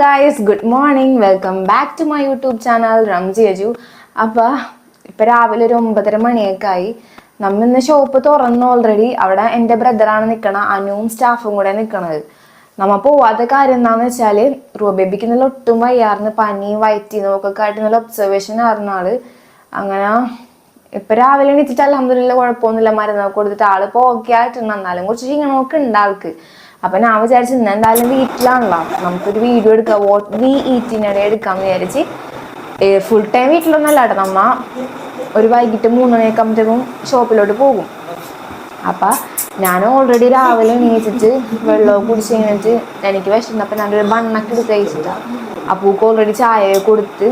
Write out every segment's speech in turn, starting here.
Guys, good morning. Welcome back to my YouTube channel Ramji Aju. അപ്പോൾ ഇപ്പം രാവിലെ ഒരു 9:30 മണിയൊക്കെ ആയി. നമ്മ ഇന്ന് ഷോപ്പ് തുറന്നു ഓൾറെഡി. അവിടെ എൻ്റെ ബ്രദറാണ് നിൽക്കണം, അനുവും സ്റ്റാഫും കൂടെ നിൽക്കണത്. നമ്മ പോവാത്ത കാര്യം എന്താണെന്ന് വെച്ചാൽ റൂബേബിക്ക് നല്ല ഒട്ടും വയ്യാർന്ന്, പനിയും വയറ്റിന്നൊക്കെ ആയിട്ട് നല്ല ഒബ്സർവേഷൻ ആയിരുന്ന ആള്. അങ്ങനെ ഇപ്പം രാവിലെ എണീറ്റിട്ട് അൽഹംദുലില്ലാ കുഴപ്പമൊന്നുമില്ല, മരുന്നൊക്കെ കൊടുത്തിട്ട് ആളിപ്പോൾ ഓക്കെ ആയിട്ടുണ്ട്. എന്നാലും കുറച്ച് ക്ഷീണമൊക്കെ ഉണ്ട് ആൾക്ക്. അപ്പം ഞാൻ വിചാരിച്ചു ഇന്ന് എന്തായാലും വീട്ടിലാണല്ലോ, നമുക്കൊരു വീഡിയോ എടുക്കാം, വാട്ട് വി ഈറ്റിനിടെ എടുക്കാമെന്ന് വിചാരിച്ച്. ഫുൾ ടൈം വീട്ടിലൊന്നല്ല കേട്ടോ, നമ്മ ഒരു വൈകിട്ട് 3 മണിയൊക്കെ ആകുമ്പോഴത്തേക്കും ഷോപ്പിലോട്ട് പോകും. അപ്പം ഞാൻ ഓൾറെഡി രാവിലെ എണീച്ചിട്ട് വെള്ളമൊക്കെ കുടിച്ച് കഴിഞ്ഞിട്ട് എനിക്ക് വിശന്നപ്പം ഞാനൊരു ബണ്ണൊക്കെ എടുത്ത് കഴിച്ചിട്ടാണ്. അപ്പൂക്ക് ഓൾറെഡി ചായ കൊടുത്ത്.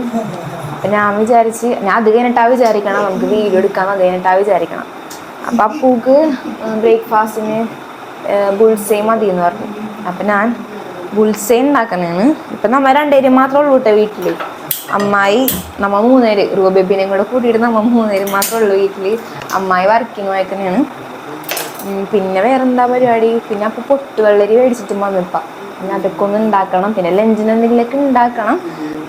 അപ്പം ഞാൻ വിചാരിച്ച് ഞാൻ അത് കഴിഞ്ഞിട്ടാണ് വിചാരിക്കണം നമുക്ക് വീഡിയോ എടുക്കാമെന്ന്, അത് കഴിഞ്ഞിട്ടാണ് വിചാരിക്കണം. അപ്പം അപ്പൂക്ക് ബ്രേക്ക്ഫാസ്റ്റിന് ബുൾസൈ മതി എന്ന് പറഞ്ഞു. അപ്പം ഞാൻ ബുൾസൈ ഉണ്ടാക്കുന്നതാണ്. ഇപ്പം നമ്മൾ 2 പേര് മാത്രമേ ഉള്ളൂ കേട്ടോ വീട്ടിൽ. അമ്മായി, നമ്മൾ 3 പേര്, റൂബേബിനെയും കൂടെ കൂട്ടിയിട്ട് നമ്മൾ 3 പേര് മാത്രമേ ഉള്ളൂ വീട്ടിൽ. അമ്മായി വർക്കിങ് വായിക്കുന്നതാണ്. പിന്നെ വേറെന്താ പരിപാടി, പിന്നെ അപ്പോൾ പൊട്ടുവെള്ളരി മേടിച്ചിട്ടും വന്നിപ്പം. പിന്നെ അതൊക്കെ ഒന്ന് ഉണ്ടാക്കണം, പിന്നെ ലഞ്ചിന് എന്തെങ്കിലുമൊക്കെ ഉണ്ടാക്കണം.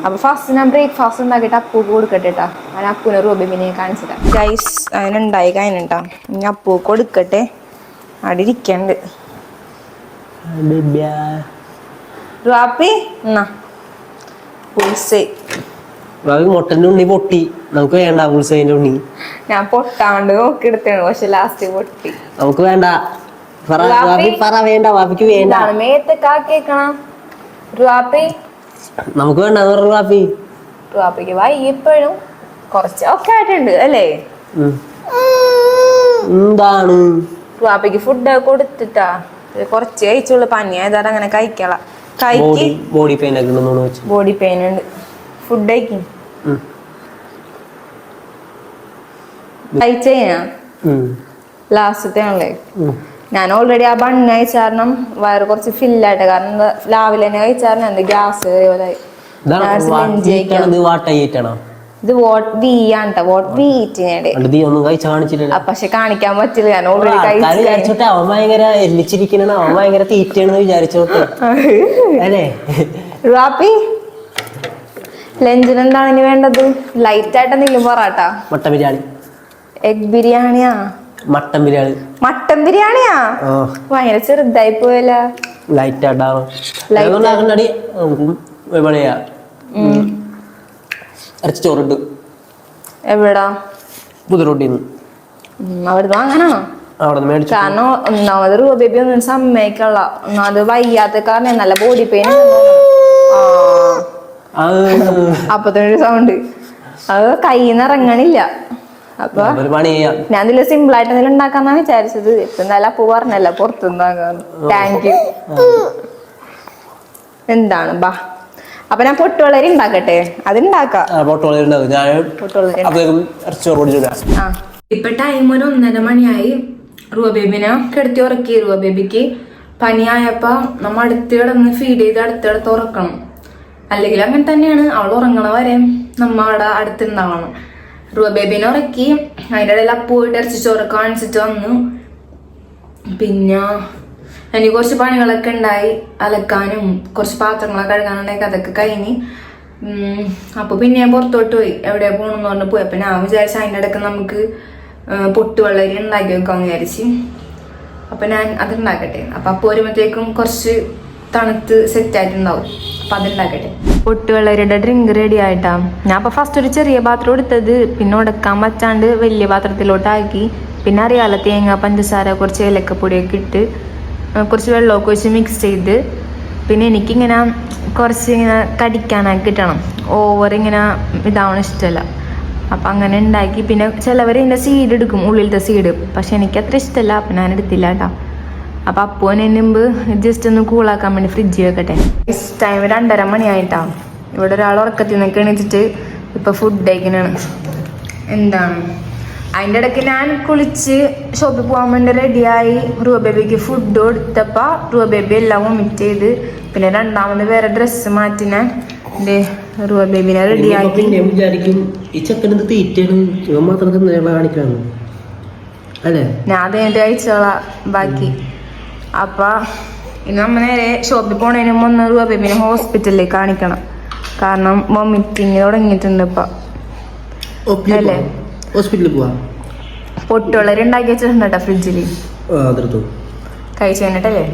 അപ്പോൾ ഫസ്റ്റ് ഞാൻ ബ്രേക്ക്ഫാസ്റ്റ് ഉണ്ടാക്കിയിട്ട് അപ്പൂക്ക് കൊടുക്കട്ടെ കേട്ടോ. ഞാൻ അപ്പൂനെ റൂബേബിനെ കാണിച്ചിട്ടാ ഗൈസ്. അതിനുണ്ടായി കഴിഞ്ഞിട്ടാ ഇനി അപ്പൂക്ക് കൊടുക്കട്ടെ. അവിടെ ഇരിക്കണ്ട് റാപ്പി എന്നാ ബുൾസൈ. മുട്ടന്റെ ഉണ്ണി പൊട്ടി, നമുക്ക് വേണ്ട ബുൾസൈന്റെ ഉണ്ണി. ഞാൻ പൊട്ടാണ്ട് നോക്കി എടുത്താണ്, പക്ഷെ ലാസ്റ്റ് പൊട്ടി. നമുക്ക് വേണ്ട, വേണ്ട വാപ്പിക്ക് വേണ്ട. മേത്തക്കാക്കണം റാപ്പി, നമുക്ക് വേണ്ട റാപ്പി. റാപ്പിക്ക് വൈകിപ്പോഴും കുറച്ച് ഒക്കെ ആയിട്ടുണ്ട് അല്ലേ? എന്താണ് റാപ്പിക്ക് ഫുഡ് കൊടുത്തിട്ടാ കുറച്ച് കഴിച്ചുള്ളൂ, പനിയായതാണ് അങ്ങനെ കഴിക്കള. ബോഡി പെയിൻ ബോഡി പെയിൻ ഉണ്ട്, ഫുഡ് കഴിക്കും. കഴിച്ച ലാസ്റ്റത്തെ ആണല്ലേ. ഞാൻ ഓൾറെഡി ആ ബണ്ണ് കഴിച്ച കാരണം വയറ് കുറച്ച് ഫില്ലായിട്ട്, കാരണം രാവിലെ തന്നെ കഴിച്ചായിരുന്നു എന്ത് ഗ്യാസ് ഇത് വാട്ട് വി ആണ് കേട്ടോ, വാട്ട് വി ഈറ്റിനിടെ. പക്ഷെ കാണിക്കാൻ പറ്റില്ല, ഞാൻ ഓൾറെഡി കഴിച്ചിട്ട് അവൻ ഭയങ്കര എല്ലിച്ചിരിക്കണ, അവൻ ഭയങ്കര തീറ്റയാണെന്ന് വിചാരിച്ചോട്ടെ അല്ലേ. റാപ്പി ലഞ്ചിന് എന്താണ് ഇനി വേണ്ടത്? ലൈറ്റ് ആയിട്ട് എന്തെങ്കിലും പൊറാട്ടാ, മട്ടൻ ബിരിയാണി, എഗ് ബിരിയാണിയാ, മട്ടൻ ബിരിയാണി. മട്ടൻ ബിരിയാണിയാ ഭയങ്കര ചെറുതായി പോയല്ല. ലൈറ്റ് ആയിട്ടാണ് ഇറച്ചി ചോറിട്ട്. എവിടാ? പുതുറോട്ടിന്ന്. അവിടുന്ന് വാങ്ങാനാണോ? കാരണം ഒന്നാമത് റൂബേബി ഒന്നും സമ്മതിക്കള്ള, ഒന്നാമത് വയ്യാത്ത കാരണം നല്ല ബോഡി പെയിൻ. അപ്പത്തൊരു സൗണ്ട് അത് കയ്യിന്ന് ഇറങ്ങണില്ല. അപ്പൊ ഞാൻ ഇതില് സിമ്പിൾ ആയിട്ട് എന്തെങ്കിലും ഉണ്ടാക്കാന്നാ വിചാരിച്ചത്. ഇപ്പൊ എന്തായാലും അപ്പു പറഞ്ഞല്ല പുറത്തുനിന്നാകാന്ന്. Thank you. എന്താണ് ബാ. അപ്പൊ ഞാൻ പൊട്ടുവളരി ഉണ്ടാക്കട്ടെ, അതുണ്ടാക്കാം. ഇപ്പൊ ടൈം ഒരു 1:30 മണിയായി. റൂബേബിനെ കിടത്തി ഉറക്കി. റൂബേബിക്ക് പനിയായപ്പോ നമ്മ അടുത്ത് കിടന്ന് ഫീഡ് ചെയ്ത് അടുത്തടുത്ത് ഉറക്കണം, അല്ലെങ്കിൽ അങ്ങനെ തന്നെയാണ്. അവൾ ഉറങ്ങണ വരെ നമ്മ അവിടെ അടുത്തുണ്ടാവണം. റൂബേബിനെ ഉറക്കി. അതിൻ്റെ ഇടയിൽ അപ്പൂയിട്ട് ഇറച്ചിച്ചോറ് കാണിച്ചിട്ട് വന്നു. പിന്നെ എനിക്ക് കുറച്ച് പണികളൊക്കെ ഉണ്ടായി, അലക്കാനും കുറച്ച് പാത്രങ്ങളൊക്കെ കഴുകാനുണ്ടായി, അതൊക്കെ കഴിഞ്ഞ്. അപ്പോൾ പിന്നെ ഞാൻ പുറത്തോട്ട് പോയി, എവിടെ പോകണമെന്ന് പറഞ്ഞ് പോയി. അപ്പം ഞാൻ വിചാരിച്ചു അതിൻ്റെ ഇടയ്ക്ക് നമുക്ക് പൊട്ടുവെള്ളരി ഉണ്ടാക്കി വെക്കാമെന്ന് വിചാരിച്ച്. അപ്പം ഞാൻ അതുണ്ടാക്കട്ടെ. അപ്പം അപ്പോൾ വരുമ്പോഴത്തേക്കും കുറച്ച് തണുത്ത് സെറ്റായിട്ടുണ്ടാവും. അപ്പം അതുണ്ടാക്കട്ടെ. പൊട്ടുവെള്ളരിയുടെ ഡ്രിങ്ക് റെഡി ആയിട്ടാ. ഞാൻ അപ്പോൾ ഫസ്റ്റ് ഒരു ചെറിയ പാത്രം എടുത്തത്, പിന്നെ ഉടക്കാൻ പറ്റാണ്ട് വലിയ പാത്രത്തിലോട്ടാക്കി. പിന്നെ അറിയാലോ, തേങ്ങ, പഞ്ചസാര, കുറച്ച് ഏലക്കപ്പൊടിയൊക്കെ ഇട്ട് കുറച്ച് വെള്ളമൊക്കെ ഒഴിച്ച് മിക്സ് ചെയ്ത്. പിന്നെ എനിക്കിങ്ങനെ കുറച്ച് ഇങ്ങനെ കടിക്കാനൊക്കെ കിട്ടണം, ഓവർ ഇങ്ങനെ ഇതാവണ ഇഷ്ടമല്ല. അപ്പം അങ്ങനെ ഉണ്ടാക്കി. പിന്നെ ചിലവർ ഇതിൻ്റെ സീഡ് എടുക്കും, ഉള്ളിലത്തെ സീഡ്, പക്ഷെ എനിക്കത്ര ഇഷ്ടമല്ല. അപ്പം ഞാൻ എടുത്തില്ല കേട്ടോ. അപ്പം അപ്പൂന് മുമ്പ് ജസ്റ്റ് ഒന്ന് കൂളാക്കാൻ വേണ്ടി ഫ്രിഡ്ജിൽ വെക്കട്ടെ. ടൈം 2:30 മണിയായിട്ടാണ്. ഇവിടെ ഒരാൾ ഉറക്കത്തിൽ നിന്നൊക്കെ എണീച്ചിട്ട് ഇപ്പം ഫുഡ് കഴിക്കുന്നതാണ്. എന്താണ് അതിൻ്റെ ഇടയ്ക്ക് ഞാൻ കുളിച്ച് ഷോപ്പിൽ പോകാൻ വേണ്ടി റെഡിയായി. റൂബേബിക്ക് ഫുഡ് കൊടുത്തപ്പോൾ റൂബേബി എല്ലാം വൊമിറ്റ് ചെയ്ത്. പിന്നെ രണ്ടാമത് വേറെ ഡ്രസ്സ് മാറ്റിന റൂബേബിനെ റെഡിയാക്കി. ഞാൻ അത് കഴിഞ്ഞിട്ട് കഴിച്ചോളാം ബാക്കി. അപ്പം ഇനി നമ്മ നേരെ ഷോപ്പിൽ പോണതിന് മുന്നേ രൂപ ഹോസ്പിറ്റലിലേക്ക് കാണിക്കണം. കാരണം വൊമിറ്റിങ് തുടങ്ങിയിട്ടുണ്ട് ഇപ്പൊ അല്ലേ. ഹോസ്പിറ്റലിൽ പോവാ. പൊട്ടുവളരി ഉണ്ടാക്കി വെച്ചിട്ടുണ്ട് കേട്ടോ ഫ്രിഡ്ജില്, കഴിച്ചു കഴിഞ്ഞിട്ടല്ലേ.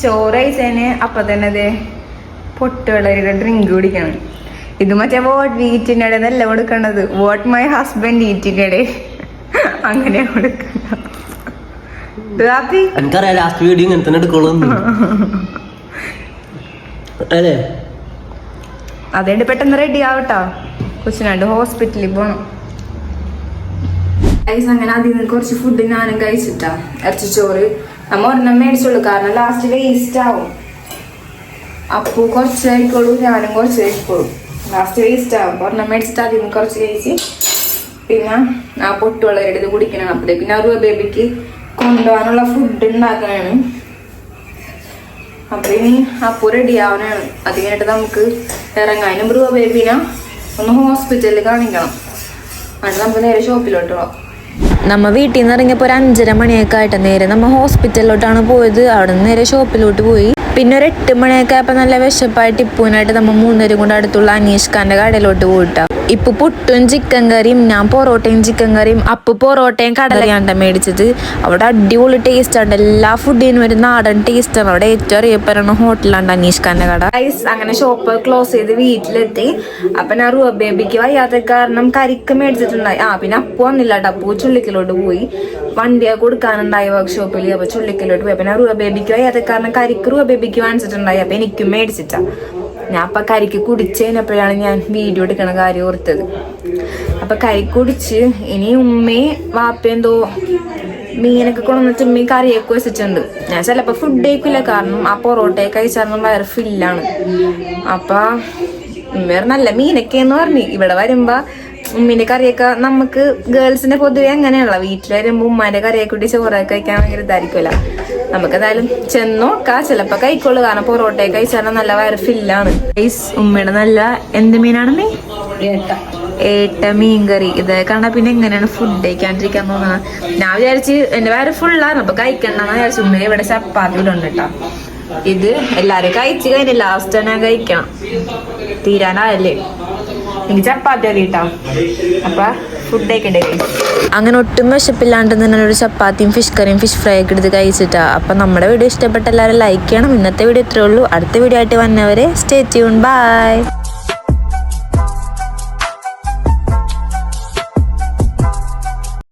ചോറ് കഴിച്ചതിന് അപ്പൊ തന്നെ അതെ പൊട്ടുവളരിയുടെ ഡ്രിങ്ക് കുടിക്കണം. ഇത് മറ്റേ വോട്ട് വീറ്റിൻ്റെ നല്ല കൊടുക്കണത്, വോട്ട് മൈ ഹസ്ബൻഡ് ഈറ്റിൻ്റെ അങ്ങനെ കൊടുക്കണം. എനിക്കറിയാം ലാസ്റ്റ് വീഡിയോ ഇങ്ങനെ തന്നെ എടുക്കുള്ളൂ അല്ലേ. അതുകൊണ്ട് പെട്ടെന്ന് റെഡി ആവട്ടോ, കൊച്ചിനാണ്ട് ഹോസ്പിറ്റലിൽ പോണം. അങ്ങനെ അതിൽ നിന്ന് കുറച്ച് ഫുഡ് ഞാനും കഴിച്ചിട്ടാ. ഇറച്ചിച്ചോറ് നമ്മ ഒരെണ്ണം മേടിച്ചുള്ളൂ, കാരണം ലാസ്റ്റ് വേസ്റ്റ് ആവും. അപ്പു കുറച്ച് കഴിക്കോളൂ, ഞാനും കുറച്ച് കഴിക്കോളൂ. ലാസ്റ്റ് വേസ്റ്റ് ആവും. ഒരെണ്ണം മേടിച്ചിട്ട് അതിൽ നിന്ന് കുറച്ച് കഴിച്ച് പിന്നെ ആ പൊട്ടുവളരുടെ ഇത് കുടിക്കണം. അപ്പോഴേക്കും ഞാൻ രൂപ ബേബിക്ക് കൊണ്ടുപോകാനുള്ള ഫുഡ് ഉണ്ടാക്കാനാണ്. അപ്പൊ ഇനി അപ്പു റെഡി ആവാനാണ്. അത് കഴിഞ്ഞിട്ട് നമുക്ക് ഇറങ്ങാനും രൂപ ബേബിനെ ഒന്ന് ഹോസ്പിറ്റലിൽ കാണിക്കണം. അത് നമുക്ക് നേരെ ഷോപ്പിലോട്ട് പോവാം. നമ്മ വീട്ടിൽ നിന്ന് ഇറങ്ങിയപ്പോൾ ഒരു 5:30 മണിയൊക്കെ ആയിട്ട് നേരെ നമ്മ ഹോസ്പിറ്റലിലോട്ടാണ് പോയത്. അവിടെ നിന്ന് നേരെ ഷോപ്പിലോട്ട് പോയി. പിന്നെ ഒരു 8 മണിയൊക്കെ ആയപ്പോൾ നല്ല വിശപ്പായിട്ട് ഇപ്പൂനായിട്ട് നമ്മ 3 പേരും കൊണ്ട് അടുത്തുള്ള അനീഷ് ഖാന്റെ കടയിലോട്ട് പോയിട്ടാ. ഇപ്പൊ പുട്ടും ചിക്കൻ കറിയും, ഞാൻ പൊറോട്ടയും ചിക്കൻ കറിയും, അപ്പു പൊറോട്ടയും കടലയാണ്ട മേടിച്ചത്. അവിടെ അടിപൊളി ടേസ്റ്റ് ആണ്. എല്ലാ ഫുഡിനും ഒരു നാടൻ ടേസ്റ്റ് ആണ്. അവിടെ ഏറ്റവും അറിയപ്പെടുന്ന ഹോട്ടലാണ് അനീഷ് ഖാന്റെ കട. അങ്ങനെ ഷോപ്പ് ക്ലോസ് ചെയ്ത് വീട്ടിലെത്തി. അപ്പൊ ഞാൻ രൂപ ബേബിക്ക് വയ്യാത്ത കാരണം കരിക്ക് മേടിച്ചിട്ടുണ്ടായി. പിന്നെ അപ്പു വന്നില്ല കേട്ടോ. അപ്പു ചുള്ളിക്കലോട്ട് പോയി, വണ്ടിയെ കൊടുക്കാനുണ്ടായി വർക്ക്ഷോപ്പിൽ. അപ്പൊ ചുള്ളിക്കലോട്ട് പോയി. അപ്പൊ ഞാൻ രൂപ ബേബിക്ക് വയ്യാത്ത കാരണം കരിക്ക് രൂപ ബേബിക്ക് വാങ്ങിച്ചിട്ടുണ്ടായി. അപ്പൊ എനിക്കും മേടിച്ചിട്ടാ. ഞാൻ അപ്പൊ കരിക്ക് കുടിച്ചതിനപ്പോഴാണ് ഞാൻ വീഡിയോ എടുക്കണ കാര്യം ഓർത്തത്. അപ്പൊ കരി കുടിച്ച് ഇനി ഉമ്മയും വാപ്പയെന്തോ മീനൊക്കെ കൊണ്ടുവന്നിട്ട് ഉമ്മയും കറിയൊക്കെ വെച്ചിട്ടുണ്ട്. ഞാൻ ചിലപ്പോ ഫുഡ് കഴിക്കില്ല, കാരണം ആ പൊറോട്ടയൊക്കെ കഴിച്ചാൽ വയറ് ഫില്ലാണ്. അപ്പൊ വേറെ നല്ല മീനൊക്കെയെന്ന് പറഞ്ഞു. ഇവിടെ വരുമ്പോ ഉമ്മീന്റെ കറിയൊക്കെ നമുക്ക് ഗേൾസിന്റെ പൊതുവെ അങ്ങനെയുള്ള വീട്ടിൽ വരുമ്പോ ഉമ്മാന്റെ കറിയൊക്കെ കൂടി ചോറൊക്കെ കഴിക്കാൻ ഭയങ്കര ഇതായിരിക്കുമല്ലോ. നമുക്ക് എന്തായാലും ചെന്നോക്കാ, ചിലപ്പോ കഴിക്കുള്ളൂ, കാരണം പൊറോട്ടയൊക്കെ കഴിച്ചാൽ നല്ല വയറ് ഫില്ലാണ്. ഉമ്മയുടെ നല്ല എന്ത് മീനാണ് നീ ഏട്ട മീൻകറി. ഇത് കണ്ടാ പിന്നെ എങ്ങനെയാണ് ഫുഡ് കഴിക്കാണ്ടിരിക്കാൻ തോന്നുന്നത്. ഞാൻ വിചാരിച്ച് എന്റെ വയറ് ഫുള്ളാണ്, അപ്പൊ കഴിക്കണ്ടെന്ന് വിചാരിച്ചു. ഉമ്മ ഇവിടെ ചപ്പാത്തി ഇടുന്നുണ്ട് കേട്ടോ. ഇത് എല്ലാരും കഴിച്ചു കഴിഞ്ഞ ലാസ്റ്റ് ഞാൻ കഴിക്കണം, തീരാനായല്ലേ. എനിക്ക് ചപ്പാത്തി അറിയിട്ടാ. അപ്പൊ ഫുഡ് കഴിക്കണ്ടേ. അങ്ങനെ ഒട്ടും വിശപ്പില്ലാണ്ട് തന്നെ ഒരു ചപ്പാത്തിയും ഫിഷ് കറിയും ഫിഷ് ഫ്രൈ ഒക്കെ എടുത്ത് കഴിച്ചിട്ടാ. അപ്പൊ നമ്മുടെ വീഡിയോ ഇഷ്ടപ്പെട്ട എല്ലാവരും ലൈക്ക് ചെയ്യണം. ഇന്നത്തെ വീഡിയോ ഇത്രേ ഉള്ളൂ. അടുത്ത വീഡിയോ ആയിട്ട് വന്നവരെ സ്റ്റേ ട്യൂൺ. ബൈ.